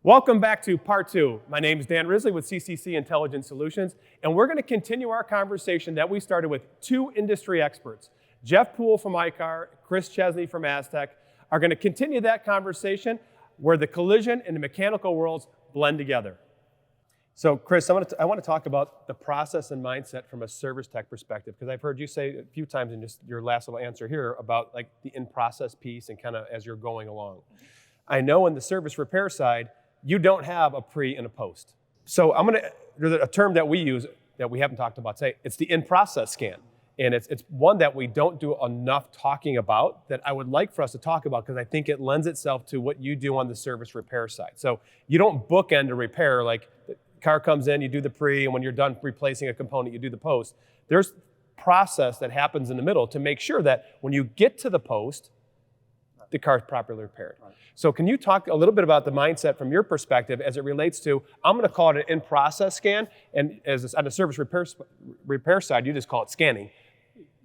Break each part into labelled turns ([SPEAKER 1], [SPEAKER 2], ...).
[SPEAKER 1] Welcome back to part two. My name is Dan Risley with CCC Intelligent Solutions, and we're going to continue our conversation that we started with two industry experts. Jeff Poole from ICAR, Chris Chesney from AsTech are going to continue that conversation where the collision and the mechanical worlds blend together. So Chris, I want to talk about the process and mindset from a service tech perspective, because I've heard you say a few times in just your last little answer here about like the in-process piece and kind of as you're going along. I know on the service repair side, you don't have a pre and a post. So there's a term that we use that we haven't talked about today. It's the in-process scan. And it's one that we don't do enough talking about that I would like for us to talk about because I think it lends itself to what you do on the service repair side. So you don't bookend a repair like the car comes in, you do the pre, and when you're done replacing a component, you do the post. There's process that happens in the middle to make sure that when you get to the post, the car is properly repaired. Right. So can you talk a little bit about the mindset from your perspective as it relates to, I'm going to call it an in-process scan, and on the service repair side, you just call it scanning.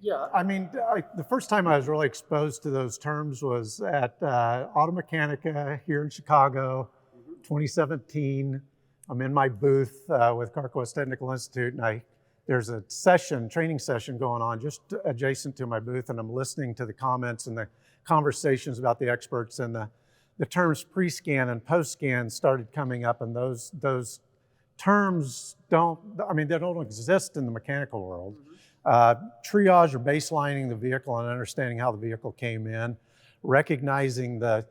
[SPEAKER 2] Yeah, I mean, the first time I was really exposed to those terms was at Automechanica here in Chicago, 2017. I'm in my booth with CarQuest Technical Institute, and there's a training session going on just adjacent to my booth, and I'm listening to the comments and the conversations about the experts, and the terms pre-scan and post-scan started coming up, and those terms they don't exist in the mechanical world. Triage or baselining the vehicle and understanding how the vehicle came in, recognizing the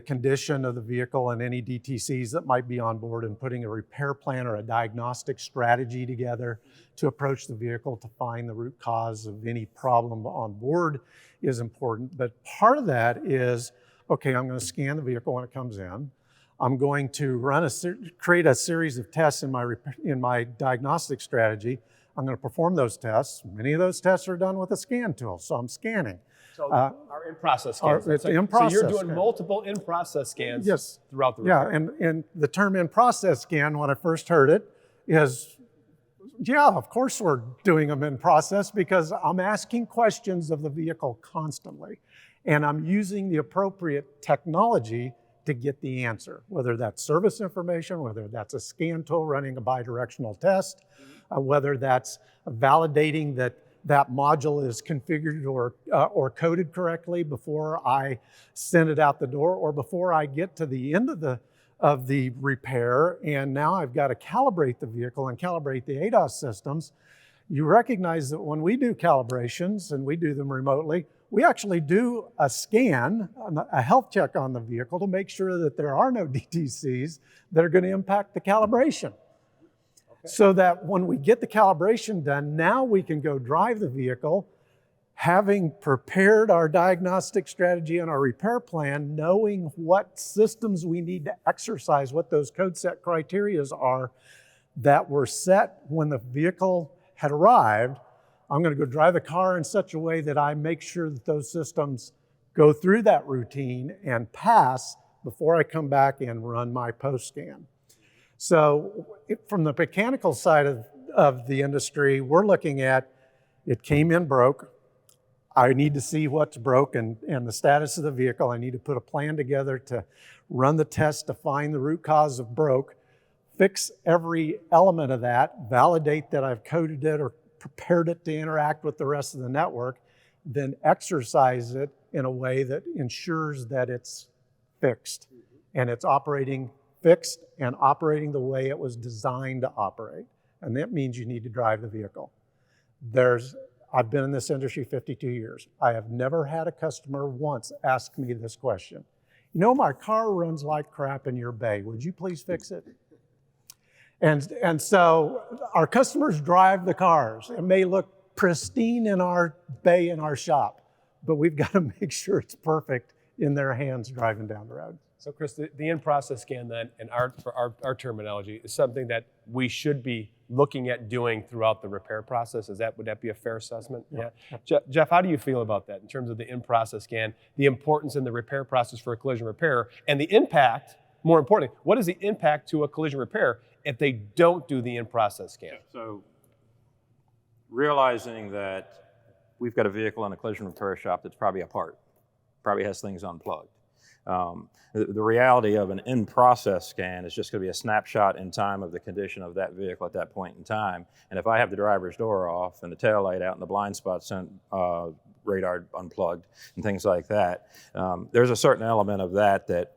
[SPEAKER 2] condition of the vehicle and any DTCs that might be on board, and putting a repair plan or a diagnostic strategy together to approach the vehicle to find the root cause of any problem on board is important. But part of that is, okay, I'm going to scan the vehicle when it comes in. I'm going to create a series of tests in my diagnostic strategy. I'm going to perform those tests. Many of those tests are done with a scan tool, so I'm scanning.
[SPEAKER 1] So our in-process scans.
[SPEAKER 2] It's in-process
[SPEAKER 1] so you're doing
[SPEAKER 2] scan.
[SPEAKER 1] multiple in-process scans
[SPEAKER 2] Yes.
[SPEAKER 1] throughout the repair.
[SPEAKER 2] Yeah, and the term in-process scan, when I first heard it, is, yeah, of course we're doing them in process because I'm asking questions of the vehicle constantly. And I'm using the appropriate technology to get the answer, whether that's service information, whether that's a scan tool running a bidirectional test, whether that's validating that module is configured or coded correctly before I send it out the door, or before I get to the end of the repair, and now I've got to calibrate the vehicle and calibrate the ADAS systems. You recognize that when we do calibrations, and we do them remotely, we actually do a scan, a health check on the vehicle to make sure that there are no DTCs that are going to impact the calibration. Okay. So that when we get the calibration done, now we can go drive the vehicle, having prepared our diagnostic strategy and our repair plan, knowing what systems we need to exercise, what those code set criteria are that were set when the vehicle had arrived. I'm going to go drive the car in such a way that I make sure that those systems go through that routine and pass before I come back and run my post-scan. So from the mechanical side of the industry, we're looking at, it came in broke. I need to see what's broke and the status of the vehicle. I need to put a plan together to run the test to find the root cause of broke, fix every element of that, validate that I've coded it or prepared it to interact with the rest of the network, then exercise it in a way that ensures that it's fixed and it's operating fixed and operating the way it was designed to operate. And that means you need to drive the vehicle. I've been in this industry 52 years. I have never had a customer once ask me this question. You know, my car runs like crap in your bay. Would you please fix it? And so our customers drive the cars. It may look pristine in our bay in our shop, but we've got to make sure it's perfect in their hands driving down the road.
[SPEAKER 1] So Chris, the in-process scan then, for our terminology, is something that we should be looking at doing throughout the repair process. Would that be a fair assessment? Yeah. Jeff, how do you feel about that in terms of the in-process scan, the importance in the repair process for a collision repair, and the impact, more importantly, what is the impact to a collision repair if they don't do the in-process scan?
[SPEAKER 3] So realizing that we've got a vehicle in a collision repair shop that's probably apart, probably has things unplugged. The reality of an in-process scan is just going to be a snapshot in time of the condition of that vehicle at that point in time. And if I have the driver's door off and the tail light out and the blind spot radar unplugged and things like that, there's a certain element of that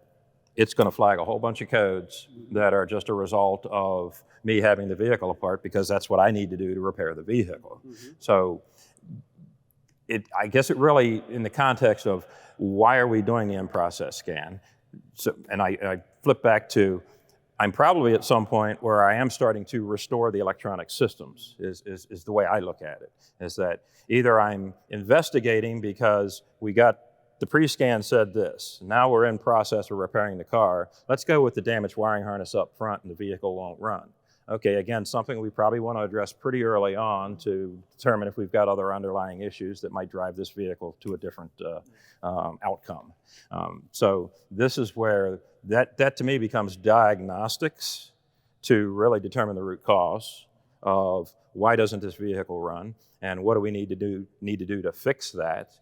[SPEAKER 3] it's going to flag a whole bunch of codes that are just a result of me having the vehicle apart, because that's what I need to do to repair the vehicle. So I guess it really, in the context of why are we doing the in-process scan, and I flip back to, I'm probably at some point where I am starting to restore the electronic systems, is the way I look at it. Is that either I'm investigating because we got the pre-scan said this, now we're in process of repairing the car, let's go with the damaged wiring harness up front and the vehicle won't run. Okay, again, something we probably want to address pretty early on to determine if we've got other underlying issues that might drive this vehicle to a different outcome. So this is where that to me becomes diagnostics to really determine the root cause of why doesn't this vehicle run, and what do we need to do to fix that.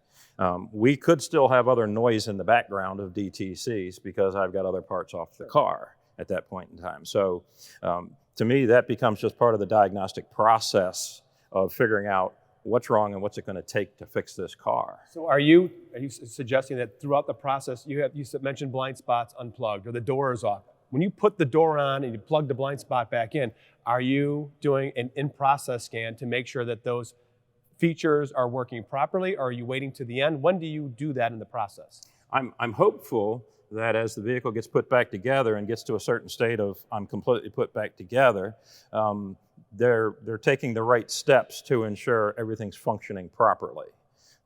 [SPEAKER 3] We could still have other noise in the background of DTCs because I've got other parts off the car at that point in time. So to me, that becomes just part of the diagnostic process of figuring out what's wrong and what's it going to take to fix this car.
[SPEAKER 1] So are you suggesting that throughout the process, you mentioned blind spots unplugged or the door is off? When you put the door on and you plug the blind spot back in, are you doing an in-process scan to make sure that those features are working properly, or are you waiting to the end? When do you do that in the process?
[SPEAKER 3] I'm hopeful that as the vehicle gets put back together and gets to a certain state of I'm completely put back together, they're taking the right steps to ensure everything's functioning properly.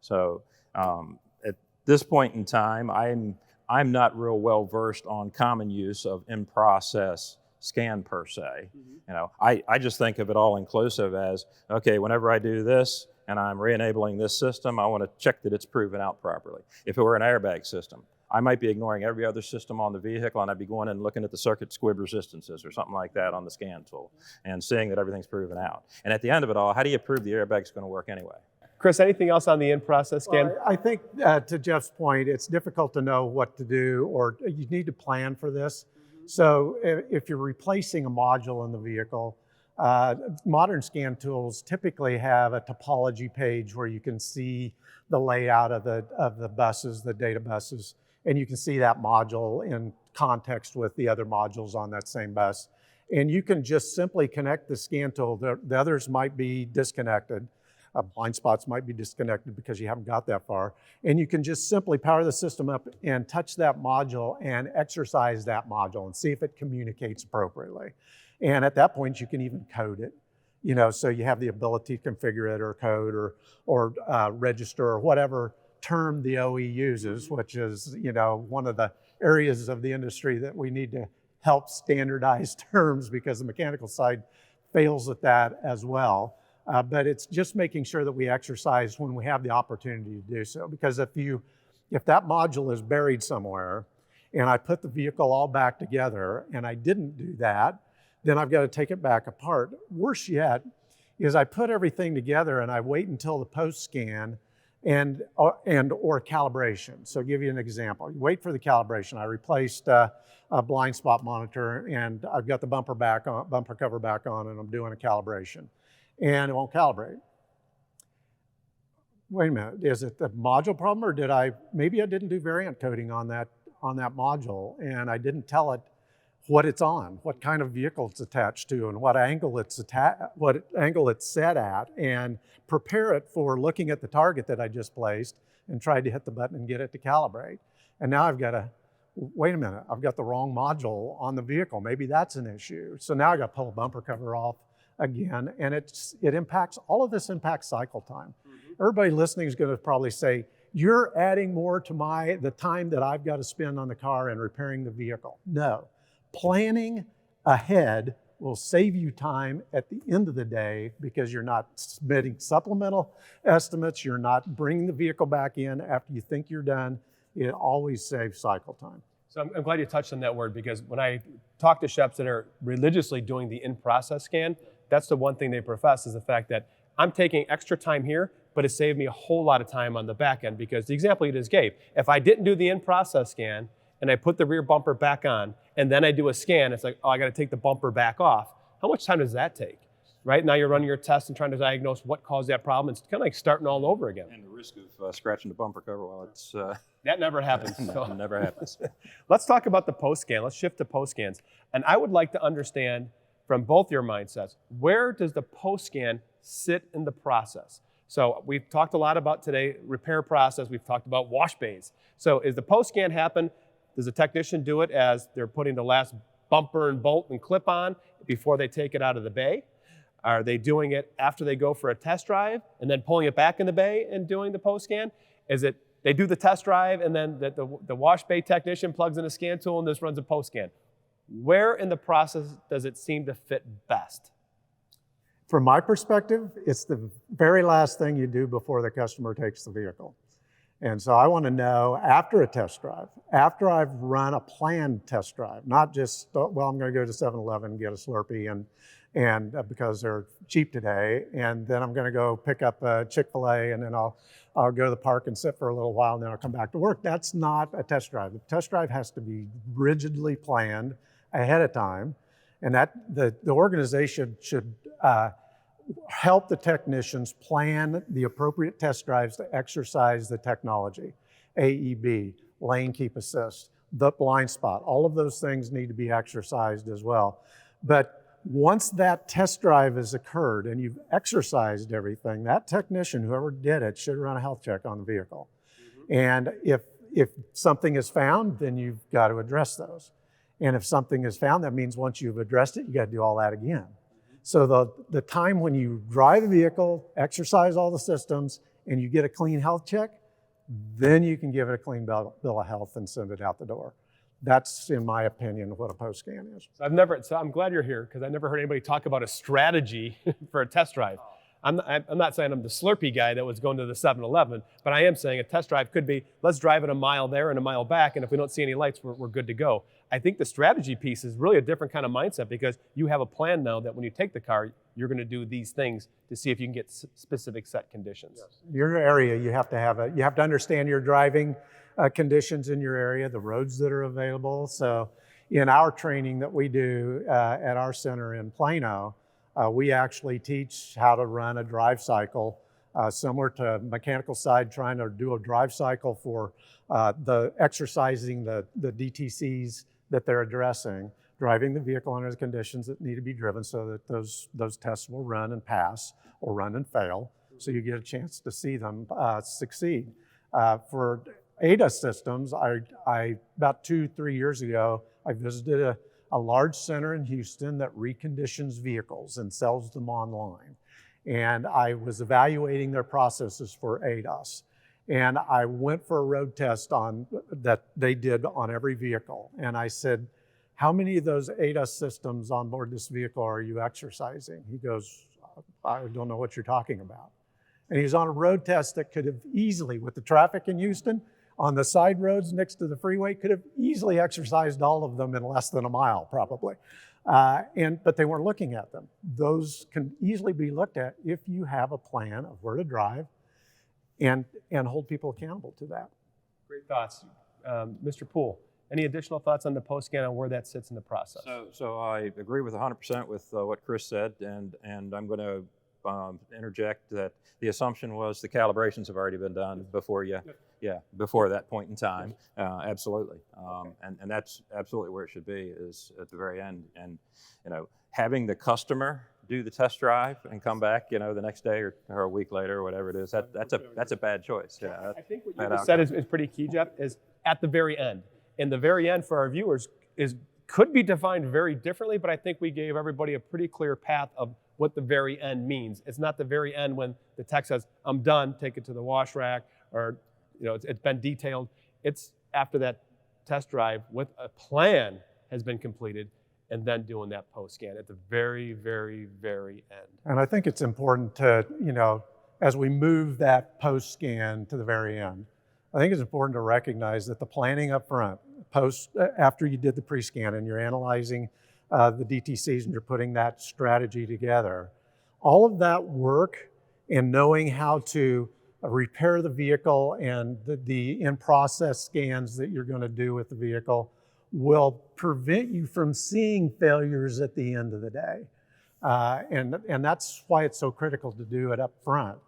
[SPEAKER 3] So at this point in time, I'm not real well versed on common use of in-process scan per se. You know, I just think of it all inclusive as, okay, whenever I do this and I'm re-enabling this system, I want to check that it's proven out properly. If it were an airbag system, I might be ignoring every other system on the vehicle, and I'd be going in and looking at the circuit squib resistances or something like that on the scan tool and seeing that everything's proven out. And at the end of it all, how do you prove the airbag's going to work anyway?
[SPEAKER 1] Chris, anything else on the in-process scan?
[SPEAKER 2] Well, I think to Jeff's point, it's difficult to know what to do, or you need to plan for this. So if you're replacing a module in the vehicle, modern scan tools typically have a topology page where you can see the layout of the buses, the data buses, and you can see that module in context with the other modules on that same bus. And you can just simply connect the scan tool. The others might be disconnected. Blind spots might be disconnected because you haven't got that far. And you can just simply power the system up and touch that module and exercise that module and see if it communicates appropriately. And at that point, you can even code it. You know, so you have the ability to configure it or code or register or whatever term the OE uses, which is, you know, one of the areas of the industry that we need to help standardize terms, because the mechanical side fails at that as well. But it's just making sure that we exercise when we have the opportunity to do so. Because if that module is buried somewhere and I put the vehicle all back together and I didn't do that, then I've got to take it back apart. Worse yet is I put everything together and I wait until the post-scan and or calibration. So I'll give you an example. You wait for the calibration. I replaced a blind spot monitor and I've got the bumper cover back on, and I'm doing a calibration. And it won't calibrate. Wait a minute, is it the module problem, or maybe I didn't do variant coding on that module, and I didn't tell it what it's on, what kind of vehicle it's attached to, and what angle it's set at, and prepare it for looking at the target that I just placed and tried to hit the button and get it to calibrate. And now I've got to, wait a minute, I've got the wrong module on the vehicle. Maybe that's an issue. So now I got to pull the bumper cover off again, and all of this impacts cycle time. Everybody listening is going to probably say, you're adding more to the time that I've got to spend on the car and repairing the vehicle. No, planning ahead will save you time at the end of the day, because you're not submitting supplemental estimates, you're not bringing the vehicle back in after you think you're done. It always saves cycle time.
[SPEAKER 1] So I'm glad you touched on that word, because when I talk to chefs that are religiously doing the in-process scan, that's the one thing they profess, is the fact that I'm taking extra time here, but it saved me a whole lot of time on the back end. Because the example you just gave, if I didn't do the in-process scan and I put the rear bumper back on, and then I do a scan, it's like, oh, I got to take the bumper back off. How much time does that take? Right now you're running your test and trying to diagnose what caused that problem. It's kind of like starting all over again.
[SPEAKER 3] And the risk of scratching the bumper cover, well, it's...
[SPEAKER 1] that never happens.
[SPEAKER 3] No, it never happens.
[SPEAKER 1] Let's talk about the post-scan. Let's shift to post-scans. And I would like to understand from both your mindsets, where does the post-scan sit in the process? So we've talked a lot about today, repair process. We've talked about wash bays. So is the post-scan happen? Does the technician do it as they're putting the last bumper and bolt and clip on before they take it out of the bay? Are they doing it after they go for a test drive and then pulling it back in the bay and doing the post-scan? Is it they do the test drive and then the wash bay technician plugs in a scan tool and this runs a post-scan? Where in the process does it seem to fit best?
[SPEAKER 2] From my perspective, it's the very last thing you do before the customer takes the vehicle. And so I want to know after a test drive, after I've run a planned test drive, not just, well, I'm going to go to 7-Eleven and get a Slurpee and because they're cheap today, and then I'm going to go pick up a Chick-fil-A, and then I'll go to the park and sit for a little while, and then I'll come back to work. That's not a test drive. The test drive has to be rigidly planned ahead of time, and that the organization should help the technicians plan the appropriate test drives to exercise the technology. AEB, lane keep assist, the blind spot, all of those things need to be exercised as well. But once that test drive has occurred and you've exercised everything, that technician, whoever did it, should run a health check on the vehicle. Mm-hmm. And if something is found, then you've got to address those. And if something is found, that means once you've addressed it, you got to do all that again. So the time when you drive the vehicle, exercise all the systems, and you get a clean health check, then you can give it a clean bill of health and send it out the door. That's, in my opinion, what a post-scan is.
[SPEAKER 1] So I'm glad you're here, because I never heard anybody talk about a strategy for a test drive. I'm not saying I'm the Slurpee guy that was going to the 7-Eleven, but I am saying a test drive could be, let's drive it a mile there and a mile back, and if we don't see any lights, we're good to go. I think the strategy piece is really a different kind of mindset, because you have a plan now that when you take the car, you're going to do these things to see if you can get specific set conditions. Yes.
[SPEAKER 2] Your area, you have to understand your driving conditions in your area, the roads that are available. So in our training that we do at our center in Plano, we actually teach how to run a drive cycle similar to mechanical side, trying to do a drive cycle for the exercising the DTCs that they're addressing, driving the vehicle under the conditions that need to be driven so that those tests will run and pass or run and fail, so you get a chance to see them succeed. For ADAS systems, I about 2-3 years ago, I visited a large center in Houston that reconditions vehicles and sells them online. And I was evaluating their processes for ADAS. And I went for a road test that they did on every vehicle. And I said, how many of those ADAS systems on board this vehicle are you exercising? He goes, I don't know what you're talking about. And he was on a road test that could have easily, with the traffic in Houston, on the side roads next to the freeway, could have easily exercised all of them in less than a mile, probably. But they weren't looking at them. Those can easily be looked at if you have a plan of where to drive and hold people accountable to that.
[SPEAKER 1] Great thoughts. Mr. Poole, any additional thoughts on the post-scan and where that sits in the process?
[SPEAKER 3] So I agree with 100% with what Chris said, and I'm going to interject that the assumption was the calibrations have already been done before before that point in time. Absolutely, and that's absolutely where it should be, is at the very end. And having the customer do the test drive and come back, the next day or a week later or whatever it is, that's a bad choice.
[SPEAKER 1] I think what you just said is pretty key, Jeff. Is at the very end. And the very end for our viewers could be defined very differently, but I think we gave everybody a pretty clear path of what the very end means. It's not the very end when the tech says, I'm done, take it to the wash rack, or it's been detailed. It's after that test drive with a plan has been completed, and then doing that post-scan at the very, very, very end.
[SPEAKER 2] And I think it's important to, as we move that post-scan to the very end, I think it's important to recognize that the planning up front, after you did the pre-scan and you're analyzing the DTCs and you're putting that strategy together, all of that work and knowing how to repair the vehicle, and the in-process scans that you're going to do with the vehicle will prevent you from seeing failures at the end of the day. And that's why it's so critical to do it up front.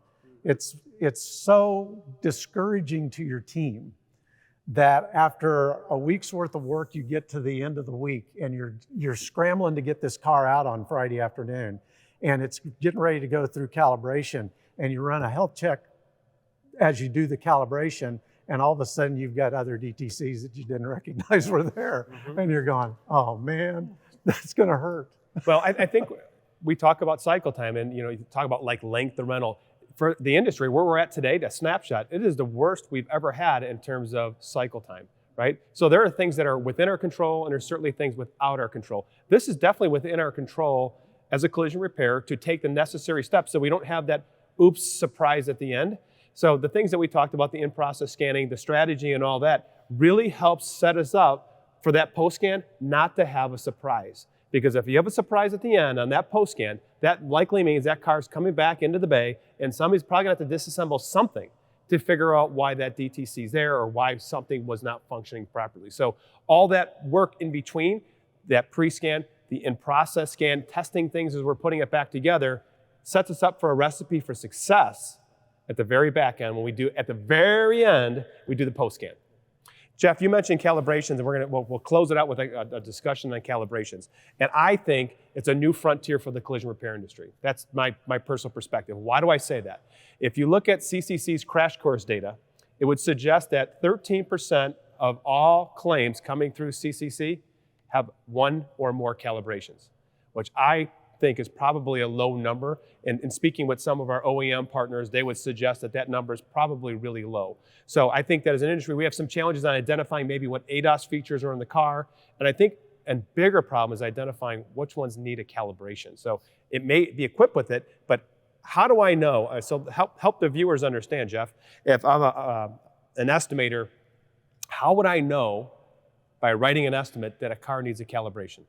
[SPEAKER 2] It's so discouraging to your team that after a week's worth of work, you get to the end of the week and you're scrambling to get this car out on Friday afternoon, and it's getting ready to go through calibration, and you run a health check as you do the calibration, and all of a sudden you've got other DTCs that you didn't recognize were there, and you're going, oh man, that's gonna hurt.
[SPEAKER 1] Well, I think we talk about cycle time, and you talk about like length of rental. For the industry, where we're at today, that snapshot, it is the worst we've ever had in terms of cycle time, right? So there are things that are within our control, and there's certainly things without our control. This is definitely within our control as a collision repair to take the necessary steps so we don't have that oops surprise at the end. So the things that we talked about, the in-process scanning, the strategy and all that, really helps set us up for that post-scan not to have a surprise. Because if you have a surprise at the end on that post-scan, that likely means that car's coming back into the bay and somebody's probably gonna have to disassemble something to figure out why that DTC is there or why something was not functioning properly. So all that work in between, that pre-scan, the in-process scan, testing things as we're putting it back together, sets us up for a recipe for success at the very back end. When we do, at the very end, we do the post-scan. Jeff, you mentioned calibrations, and we'll close it out with a discussion on calibrations. And I think it's a new frontier for the collision repair industry. That's my personal perspective. Why do I say that? If you look at CCC's crash course data, it would suggest that 13% of all claims coming through CCC have one or more calibrations, which I think is probably a low number. And in speaking with some of our OEM partners, they would suggest that that number is probably really low. So I think that as an industry, we have some challenges on identifying maybe what ADAS features are in the car. And I think a bigger problem is identifying which ones need a calibration. So it may be equipped with it, but how do I know? So help the viewers understand, Jeff. If I'm an estimator, how would I know by writing an estimate that a car needs a calibration?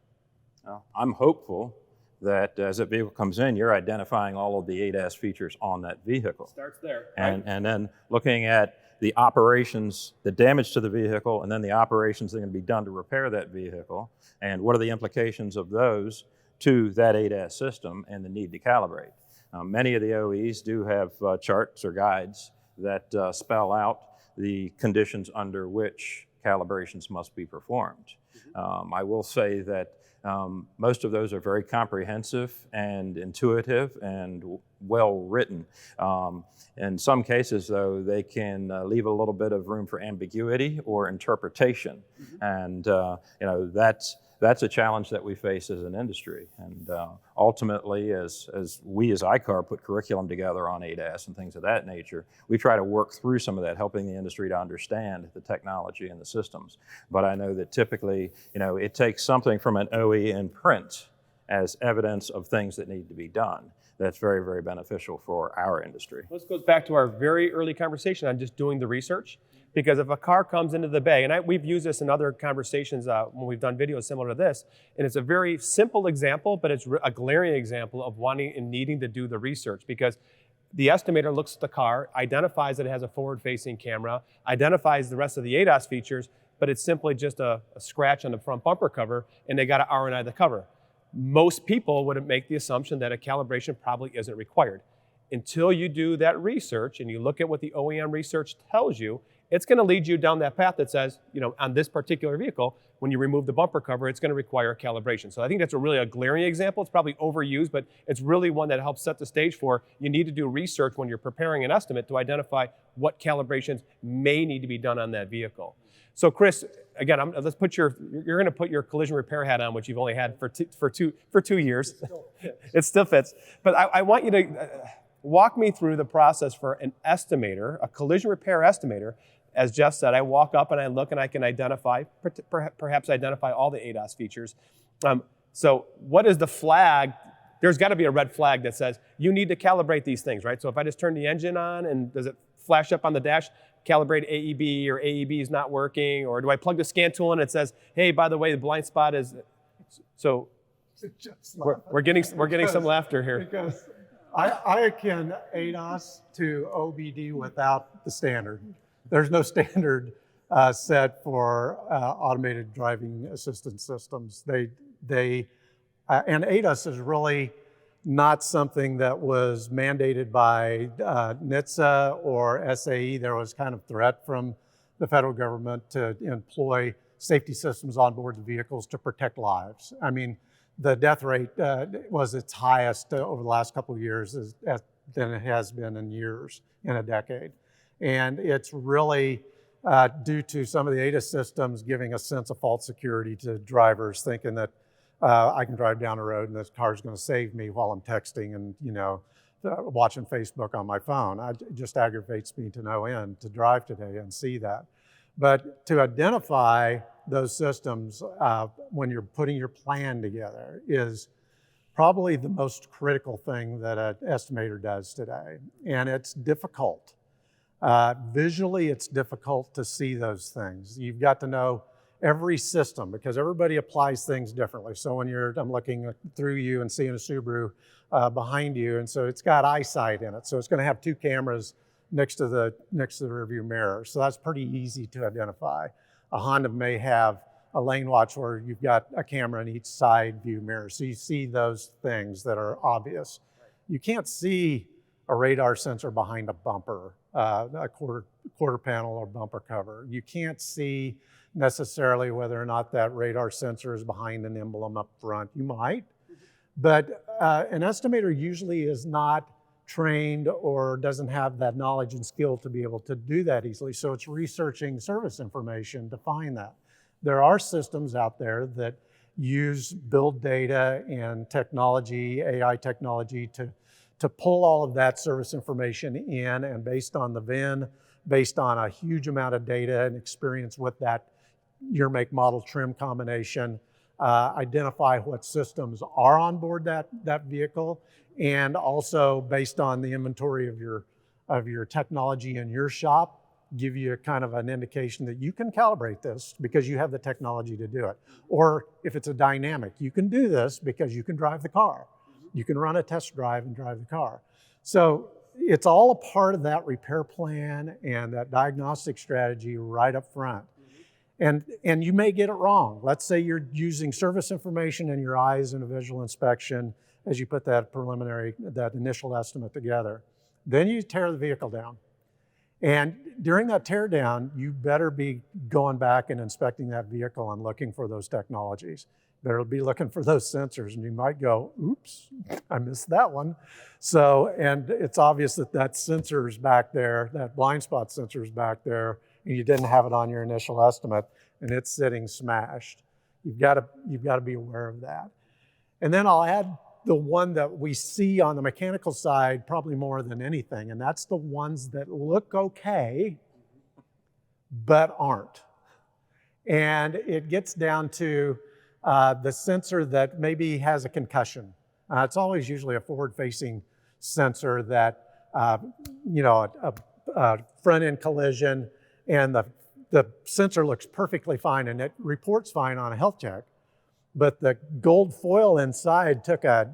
[SPEAKER 3] Well, I'm hopeful that as a vehicle comes in, you're identifying all of the ADAS features on that vehicle.
[SPEAKER 1] Starts there.
[SPEAKER 3] And then looking at the operations, the damage to the vehicle, and then the operations that are going to be done to repair that vehicle, and what are the implications of those to that ADAS system and the need to calibrate. Many of the OEs do have charts or guides that spell out the conditions under which calibrations must be performed. I will say that most of those are very comprehensive and intuitive and well written. In some cases, though, they can leave a little bit of room for ambiguity or interpretation, and that's a challenge that we face as an industry. And ultimately, as we as ICAR put curriculum together on ADAS and things of that nature, we try to work through some of that, helping the industry to understand the technology and the systems. But I know that typically, it takes something from an OE in print as evidence of things that need to be done. That's very, very beneficial for our industry.
[SPEAKER 1] This goes back to our very early conversation on just doing the research. Because if a car comes into the bay, and we've used this in other conversations when we've done videos similar to this, and it's a very simple example, but it's a glaring example of wanting and needing to do the research, because the estimator looks at the car, identifies that it has a forward-facing camera, identifies the rest of the ADAS features, but it's simply just a scratch on the front bumper cover, and they got to RNI the cover. Most people would make the assumption that a calibration probably isn't required. Until you do that research and you look at what the OEM research tells you, it's going to lead you down that path that says, on this particular vehicle, when you remove the bumper cover, it's going to require a calibration. So I think that's a glaring example. It's probably overused, but it's really one that helps set the stage for you need to do research when you're preparing an estimate to identify what calibrations may need to be done on that vehicle. So Chris, again, you're going to put your collision repair hat on, which you've only had for 2 years. It still fits. But I want you to walk me through the process for an estimator, a collision repair estimator. As Jeff said, I walk up and I look and I can perhaps identify all the ADAS features. So what is the flag? There's got to be a red flag that says you need to calibrate these things, right? So if I just turn the engine on and does it flash up on the dash, calibrate AEB, or AEB is not working? Or do I plug the scan tool in and it says, hey, by the way, the blind spot is... So we're getting some laughter here.
[SPEAKER 2] Because I akin ADAS to OBD without the standard. There's no standard set for automated driving assistance systems. And ADAS is really not something that was mandated by NHTSA or SAE. There was kind of threat from the federal government to employ safety systems on board the vehicles to protect lives. I mean, the death rate was its highest over the last couple of years than it has been in years, in a decade. And it's really due to some of the ADAS systems giving a sense of false security to drivers, thinking that I can drive down the road and this car's going to save me while I'm texting and, watching Facebook on my phone. It just aggravates me to no end to drive today and see that. But to identify those systems when you're putting your plan together is probably the most critical thing that an estimator does today. And it's difficult. Visually, it's difficult to see those things. You've got to know every system because everybody applies things differently. So when I'm looking through you and seeing a Subaru behind you, and so it's got eyesight in it. So it's going to have two cameras next to the rearview mirror. So that's pretty easy to identify. A Honda may have a lane watch where you've got a camera in each side view mirror. So you see those things that are obvious. You can't see a radar sensor behind a bumper, a quarter panel or bumper cover. You can't see necessarily whether or not that radar sensor is behind an emblem up front. You might, but an estimator usually is not trained or doesn't have that knowledge and skill to be able to do that easily. So it's researching service information to find that. There are systems out there that use build data and technology, AI technology to pull all of that service information in, and based on the VIN, based on a huge amount of data and experience with that year, make, model, trim combination, identify what systems are on board that vehicle, and also based on the inventory of your technology in your shop, give you a kind of an indication that you can calibrate this because you have the technology to do it. Or if it's a dynamic, you can do this because you can drive the car. You can run a test drive and drive the car. So it's all a part of that repair plan and that diagnostic strategy right up front. And you may get it wrong. Let's say you're using service information in your eyes in a visual inspection as you put that initial estimate together. Then you tear the vehicle down. And during that tear down, you better be going back and inspecting that vehicle and looking for those technologies. Better be looking for those sensors, and you might go, oops, I missed that one. So, and it's obvious that sensor is back there, that blind spot sensor is back there, and you didn't have it on your initial estimate, and it's sitting smashed. You've got to be aware of that. And then I'll add the one that we see on the mechanical side probably more than anything, and that's the ones that look okay, but aren't. And it gets down to the sensor that maybe has a concussion. It's always usually a forward-facing sensor that, a front-end collision, and the sensor looks perfectly fine and it reports fine on a health check, but the gold foil inside took a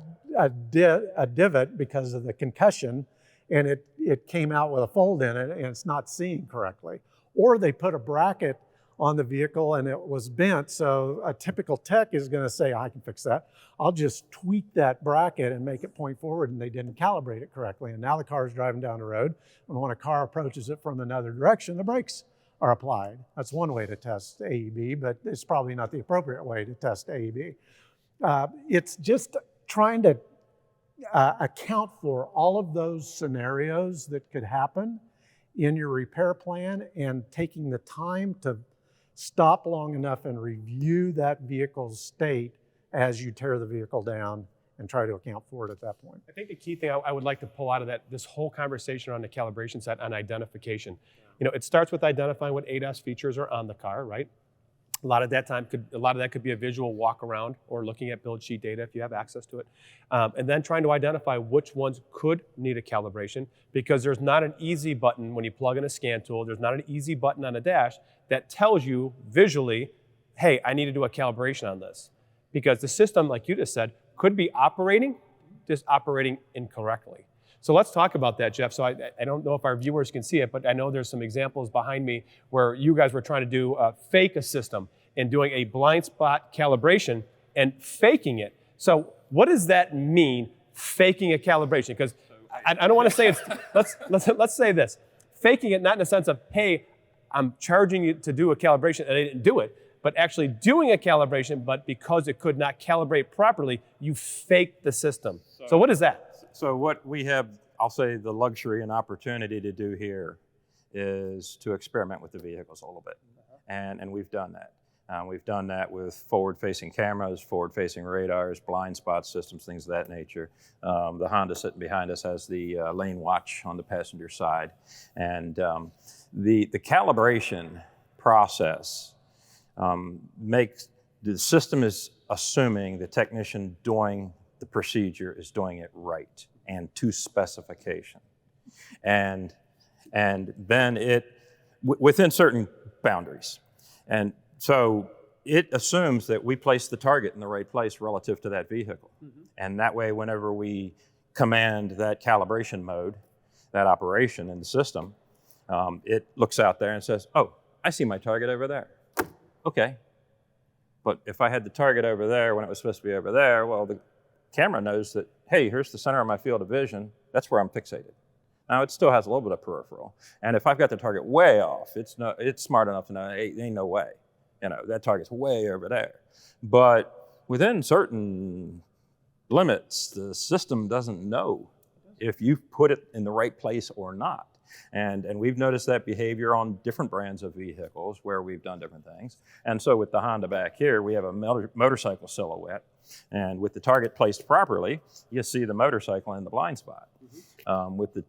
[SPEAKER 2] divot because of the concussion, and it came out with a fold in it and it's not seeing correctly. Or they put a bracket on the vehicle and it was bent, so a typical tech is going to say, I can fix that. I'll just tweak that bracket and make it point forward, and they didn't calibrate it correctly. And now the car is driving down the road, and when a car approaches it from another direction, the brakes are applied. That's one way to test AEB, but it's probably not the appropriate way to test AEB. It's just trying to account for all of those scenarios that could happen in your repair plan, and taking the time to stop long enough and review that vehicle's state as you tear the vehicle down and try to account for it at that point.
[SPEAKER 1] I think the key thing I would like to pull out of this whole conversation around the calibration set on identification. It starts with identifying what ADAS features are on the car, right? A lot of that could be a visual walk around or looking at build sheet data if you have access to it. And then trying to identify which ones could need a calibration, because there's not an easy button when you plug in a scan tool, there's not an easy button on a dash that tells you visually, hey, I need to do a calibration on this. Because the system, like you just said, could be operating, just operating incorrectly. So let's talk about that, Jeff. So I don't know if our viewers can see it, but I know there's some examples behind me where you guys were trying to do fake a system and doing a blind spot calibration and faking it. So what does that mean, faking a calibration? Because I don't want to say it's, let's say this. Faking it not in the sense of, hey, I'm charging you to do a calibration and I didn't do it, but actually doing a calibration, but because it could not calibrate properly, you faked the system. So what is that?
[SPEAKER 3] So what we have, I'll say, the luxury and opportunity to do here is to experiment with the vehicles a little bit. And we've done that. We've done that with forward-facing cameras, forward-facing radars, blind spot systems, things of that nature. The Honda sitting behind us has the lane watch on the passenger side. And the calibration process makes, the system is assuming the technician doing the procedure is doing it right and to specification. And then it, within certain boundaries. And so it assumes that we place the target in the right place relative to that vehicle. And that way, whenever we command that calibration mode, that operation in the system, it looks out there and says, oh, I see my target over there. Okay. But if I had the target over there when it was supposed to be over there, well, the camera knows that, hey, here's the center of my field of vision. That's where I'm fixated. Now, it still has a little bit of peripheral. And if I've got the target way off, it's smart enough to know, hey, ain't no way. You know, that target's way over there. But within certain limits, the system doesn't know if you've put it in the right place or not. And we've noticed that behavior on different brands of vehicles where we've done different things. And so with the Honda back here, we have a motorcycle silhouette. And with the target placed properly, you see the motorcycle in the blind spot. With the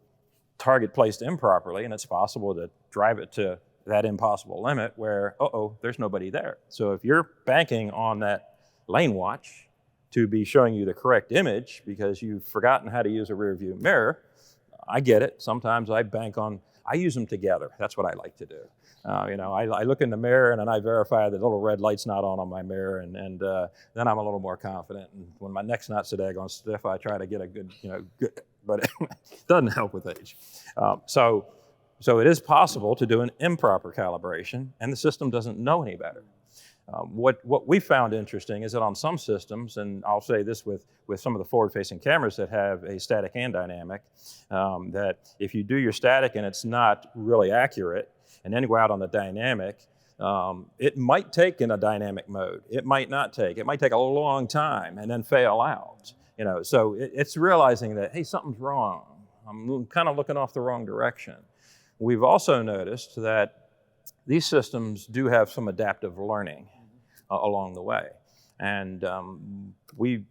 [SPEAKER 3] target placed improperly, and it's possible to drive it to that impossible limit where, there's nobody there. So if you're banking on that lane watch to be showing you the correct image because you've forgotten how to use a rear view mirror, I get it. Sometimes I bank on, I use them together. That's what I like to do. I look in the mirror and then I verify the little red light's not on my mirror, and then I'm a little more confident. And when my neck's not so daggone stiff, I try to get a good, but it doesn't help with age. So it is possible to do an improper calibration, and the system doesn't know any better. What we found interesting is that on some systems, and I'll say this with some of the forward-facing cameras that have a static and dynamic, that if you do your static and it's not really accurate, and then you go out on the dynamic, it might take in a dynamic mode. It might not take. It might take a long time and then fail out. So it's realizing that, hey, something's wrong. I'm kind of looking off the wrong direction. We've also noticed that these systems do have some adaptive learning along the way. And we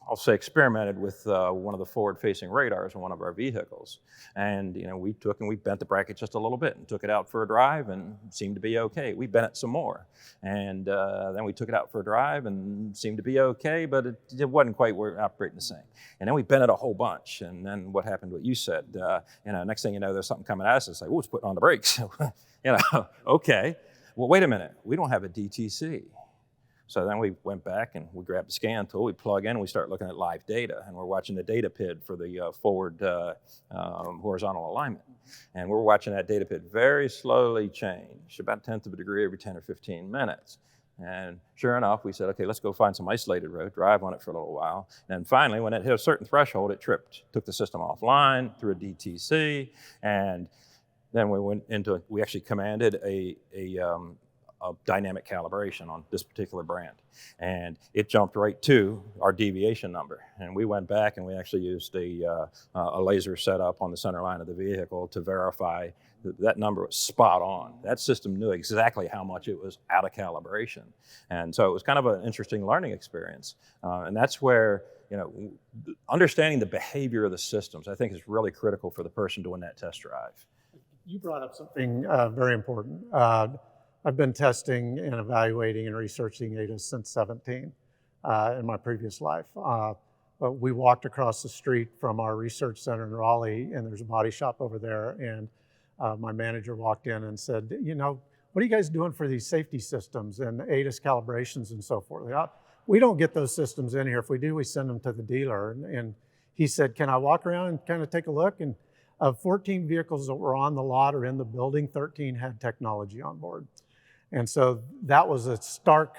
[SPEAKER 3] I'll say, experimented with one of the forward-facing radars in one of our vehicles. And we took and we bent the bracket just a little bit and took it out for a drive and seemed to be okay. We bent it some more. And then we took it out for a drive and seemed to be okay, but it wasn't quite operating the same. And then we bent it a whole bunch. And then what happened, what you said, next thing you know, there's something coming at us. It's like, oh, it's putting on the brakes. Okay. Well, wait a minute. We don't have a DTC. So then we went back and we grabbed the scan tool, we plug in, and we start looking at live data, and we're watching the data PID for the forward horizontal alignment. And we're watching that data PID very slowly change, about 1/10 of a degree every 10 or 15 minutes. And sure enough, we said, okay, let's go find some isolated road, drive on it for a little while. And finally, when it hit a certain threshold, it tripped, took the system offline, through a DTC, and then we actually commanded a dynamic calibration on this particular brand. And it jumped right to our deviation number. And we went back and we actually used a laser setup on the center line of the vehicle to verify that number was spot on. That system knew exactly how much it was out of calibration. And so it was kind of an interesting learning experience. And that's where, understanding the behavior of the systems, I think, is really critical for the person doing that test drive.
[SPEAKER 2] You brought up something very important. I've been testing and evaluating and researching ADAS since 17 in my previous life. We walked across the street from our research center in Raleigh, and there's a body shop over there, and my manager walked in and said, what are you guys doing for these safety systems and ADAS calibrations and so forth? We don't get those systems in here. If we do, we send them to the dealer. And he said, can I walk around and kind of take a look? And of 14 vehicles that were on the lot or in the building, 13 had technology on board. And so that was a stark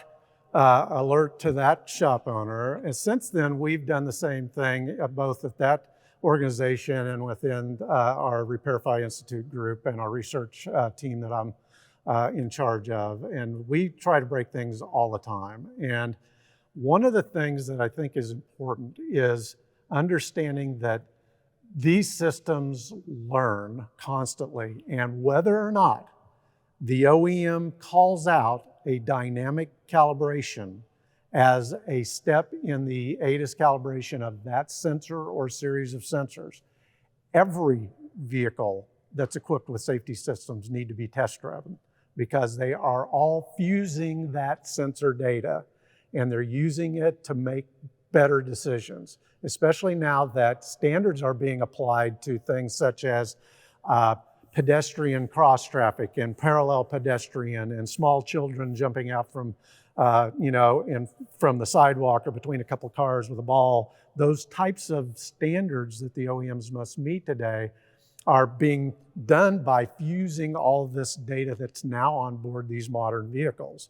[SPEAKER 2] alert to that shop owner. And since then, we've done the same thing, both at that organization and within our RepairFi Institute group and our research team that I'm in charge of. And we try to break things all the time. And one of the things that I think is important is understanding that these systems learn constantly, and whether or not the OEM calls out a dynamic calibration as a step in the ADAS calibration of that sensor or series of sensors, every vehicle that's equipped with safety systems need to be test driven, because they are all fusing that sensor data and they're using it to make better decisions, especially now that standards are being applied to things such as pedestrian cross traffic and parallel pedestrian and small children jumping out from, from the sidewalk or between a couple cars with a ball. Those types of standards that the OEMs must meet today are being done by fusing all this data that's now on board these modern vehicles.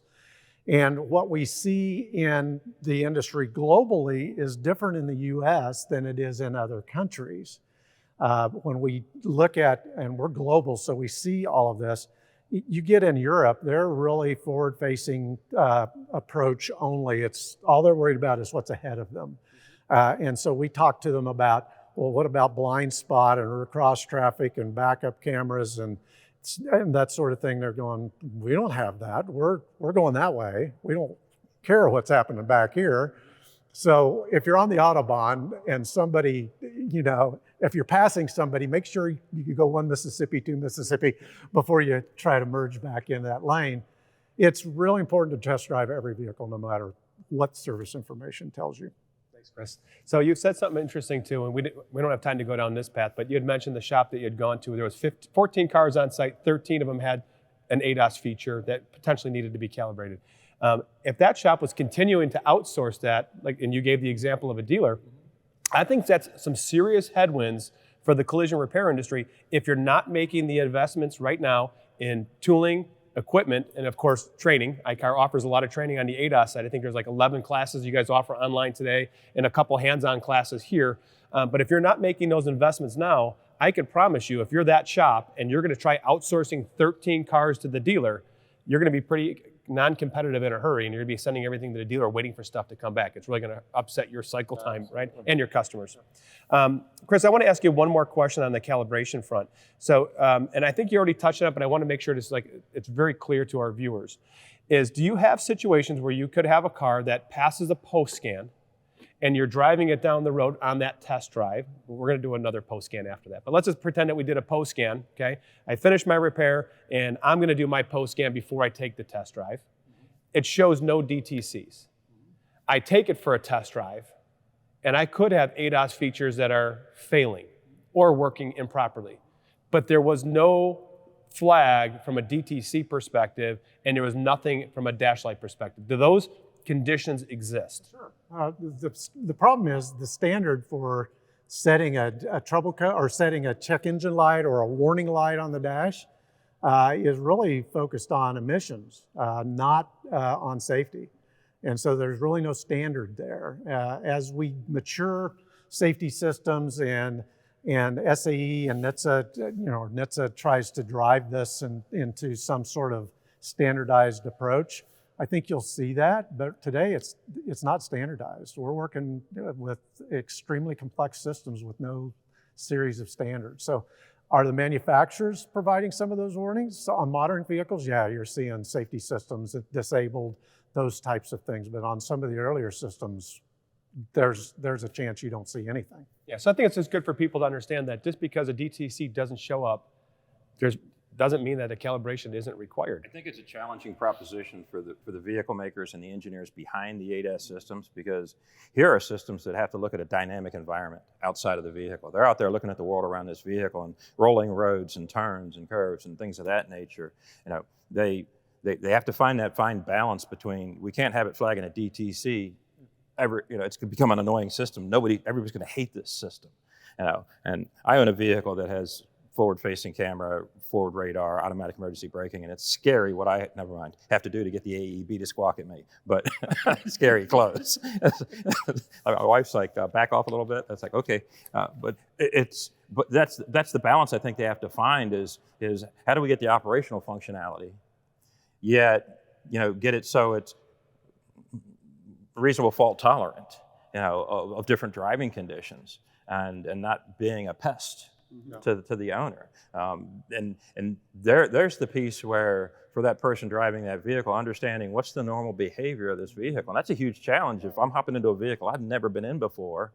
[SPEAKER 2] And what we see in the industry globally is different in the US than it is in other countries. When we look at, and we're global, so we see all of this, you get in Europe, they're really forward-facing approach only. It's all they're worried about is what's ahead of them. And so we talk to them about, well, what about blind spot and cross traffic and backup cameras and that sort of thing. They're going, we don't have that. We're going that way. We don't care what's happening back here. So if you're on the Autobahn and somebody, if you're passing somebody, make sure you go 1 Mississippi, 2 Mississippi before you try to merge back in that lane. It's really important to test drive every vehicle, no matter what service information tells you.
[SPEAKER 1] Thanks, Chris. So you've said something interesting too, and we don't have time to go down this path, but you had mentioned the shop that you had gone to. There was 14 cars on site, 13 of them had an ADAS feature that potentially needed to be calibrated. If that shop was continuing to outsource that, and you gave the example of a dealer, I think that's some serious headwinds for the collision repair industry if you're not making the investments right now in tooling, equipment, and of course, training. iCar offers a lot of training on the ADAS side. I think there's like 11 classes you guys offer online today and a couple hands-on classes here. But if you're not making those investments now, I can promise you, if you're that shop and you're gonna try outsourcing 13 cars to the dealer, you're gonna be pretty non-competitive in a hurry, and you're gonna be sending everything to the dealer waiting for stuff to come back. It's really gonna upset your cycle time, right? And your customers. Chris, I wanna ask you one more question on the calibration front. So, and I think you already touched on it, but I wanna make sure it's very clear to our viewers, is do you have situations where you could have a car that passes a post-scan and you're driving it down the road on that test drive? We're gonna do another post-scan after that, but let's just pretend that we did a post-scan, okay? I finished my repair and I'm gonna do my post-scan before I take the test drive. It shows no DTCs. I take it for a test drive and I could have ADAS features that are failing or working improperly, but there was no flag from a DTC perspective and there was nothing from a dash light perspective. Do those conditions exist?
[SPEAKER 2] Sure. The problem is the standard for setting a trouble code or setting a check engine light or a warning light on the dash is really focused on emissions, not on safety. And so there's really no standard there. As we mature safety systems and SAE and NHTSA, NHTSA tries to drive this into some sort of standardized approach, I think you'll see that, but today it's not standardized. We're working with extremely complex systems with no series of standards. So are the manufacturers providing some of those warnings? So on modern vehicles, yeah, you're seeing safety systems that disabled, those types of things, but on some of the earlier systems, there's a chance you don't see anything.
[SPEAKER 1] Yeah, so I think it's just good for people to understand that just because a DTC doesn't show up, doesn't mean that a calibration isn't required.
[SPEAKER 3] I think it's a challenging proposition for the vehicle makers and the engineers behind the ADAS systems, because here are systems that have to look at a dynamic environment outside of the vehicle. They're out there looking at the world around this vehicle and rolling roads and turns and curves and things of that nature. They have to find that fine balance between, we can't have it flagging a DTC it's become an annoying system. Everybody's going to hate this system. And I own a vehicle that has forward-facing camera, forward radar, automatic emergency braking, and it's scary what I have to do to get the AEB to squawk at me. But scary close. My wife's like, back off a little bit. That's like, okay, but that's the balance I think they have to find is how do we get the operational functionality, yet get it so it's reasonable fault tolerant, of different driving conditions, and not being a pest to the owner. And there's the piece where, for that person driving that vehicle, understanding what's the normal behavior of this vehicle. And that's a huge challenge. If I'm hopping into a vehicle I've never been in before,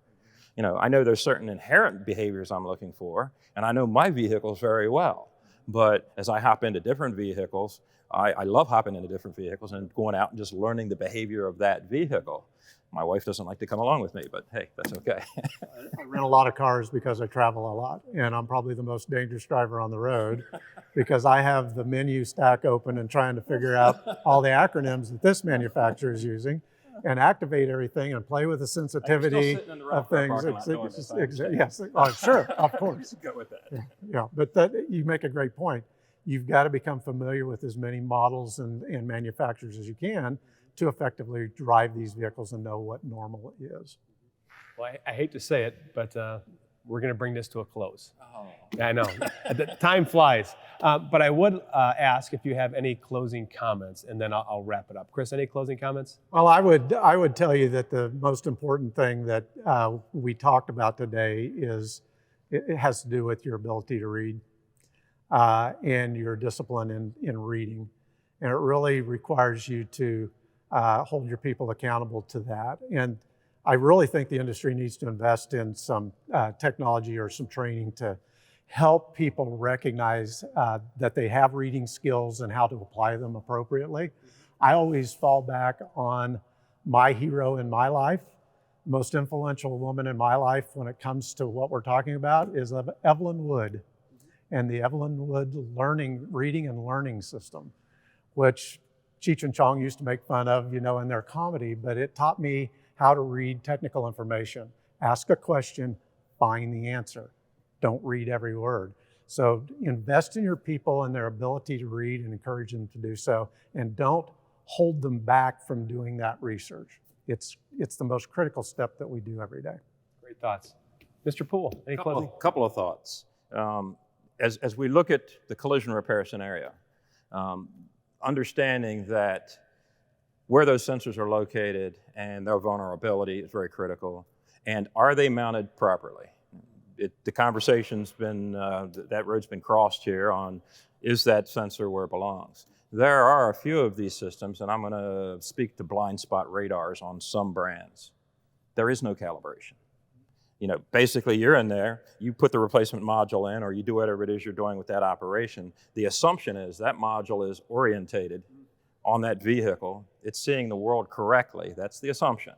[SPEAKER 3] I know there's certain inherent behaviors I'm looking for, and I know my vehicles very well. But as I hop into different vehicles, I love hopping into different vehicles and going out and just learning the behavior of that vehicle. My wife doesn't like to come along with me, but hey, that's okay.
[SPEAKER 2] I rent a lot of cars because I travel a lot, and I'm probably the most dangerous driver on the road because I have the menu stack open and trying to figure out all the acronyms that this manufacturer is using and activate everything and play with the sensitivity of things. Yes, sure, of course.
[SPEAKER 3] Go with that.
[SPEAKER 2] Yeah, but you make a great point. You've got to become familiar with as many models and manufacturers as you can to effectively drive these vehicles and know what normal is.
[SPEAKER 1] Well, I hate to say it, but we're going to bring this to a close. Oh. I know. Time flies. But I would ask if you have any closing comments, and then I'll wrap it up. Chris, any closing comments?
[SPEAKER 2] Well, I would tell you that the most important thing that we talked about today is it has to do with your ability to read and your discipline in reading. And it really requires you to hold your people accountable to that. And I really think the industry needs to invest in some technology or some training to help people recognize that they have reading skills and how to apply them appropriately. I always fall back on my hero in my life. The most influential woman in my life when it comes to what we're talking about is Evelyn Wood and the Evelyn Wood reading and learning system, which Cheech and Chong used to make fun of, in their comedy, but it taught me how to read technical information. Ask a question, find the answer. Don't read every word. So invest in your people and their ability to read and encourage them to do so, and don't hold them back from doing that research. It's the most critical step that we do every day.
[SPEAKER 1] Great thoughts. Mr. Poole, any closing?
[SPEAKER 3] Couple of thoughts. As we look at the collision repair scenario, understanding that where those sensors are located and their vulnerability is very critical. And are they mounted properly? The conversation's been, that road's been crossed here on, is that sensor where it belongs? There are a few of these systems, and I'm going to speak to blind spot radars on some brands. There is no calibration. Basically you're in there, you put the replacement module in, or you do whatever it is you're doing with that operation. The assumption is that module is orientated on that vehicle. It's seeing the world correctly. That's the assumption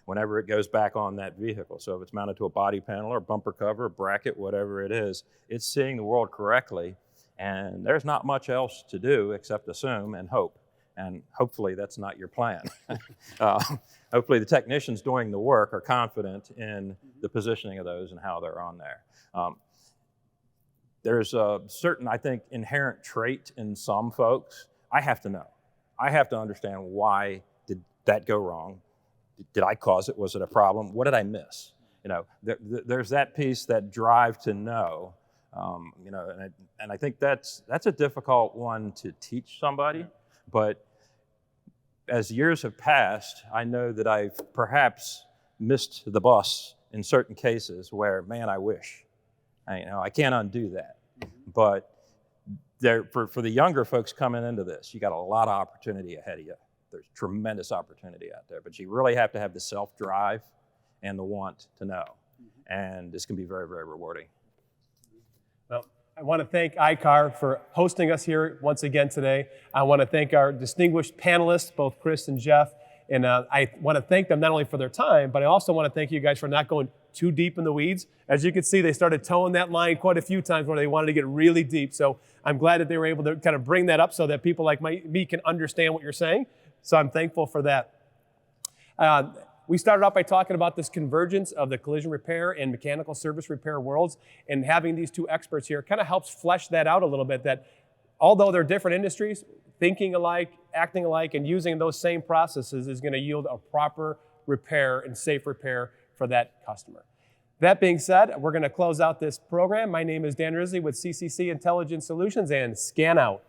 [SPEAKER 3] whenever it goes back on that vehicle. So if it's mounted to a body panel or bumper cover, bracket, whatever it is, it's seeing the world correctly. And there's not much else to do except assume and hope. And hopefully that's not your plan. Hopefully the technicians doing the work are confident in the positioning of those and how they're on there. There's a certain, I think, inherent trait in some folks. I have to know. I have to understand, why did that go wrong? Did I cause it? Was it a problem? What did I miss? There's that piece, that drive to know. And I think that's a difficult one to teach somebody. But as years have passed, I know that I've perhaps missed the bus in certain cases where, man, I wish. I can't undo that. But for the younger folks coming into this, you got a lot of opportunity ahead of you. There's tremendous opportunity out there, but you really have to have the self-drive and the want to know. And this can be very, very rewarding.
[SPEAKER 1] Well, I want to thank ICAR for hosting us here once again today. I want to thank our distinguished panelists, both Chris and Jeff. And I want to thank them not only for their time, but I also want to thank you guys for not going too deep in the weeds. As you can see, they started towing that line quite a few times where they wanted to get really deep. So I'm glad that they were able to kind of bring that up so that people like me can understand what you're saying. So I'm thankful for that. We started out by talking about this convergence of the collision repair and mechanical service repair worlds, and having these two experts here kind of helps flesh that out a little bit, that although they're different industries, thinking alike, acting alike, and using those same processes is going to yield a proper repair and safe repair for that customer. That being said, we're going to close out this program. My name is Dan Risley with CCC Intelligent Solutions, and scan out.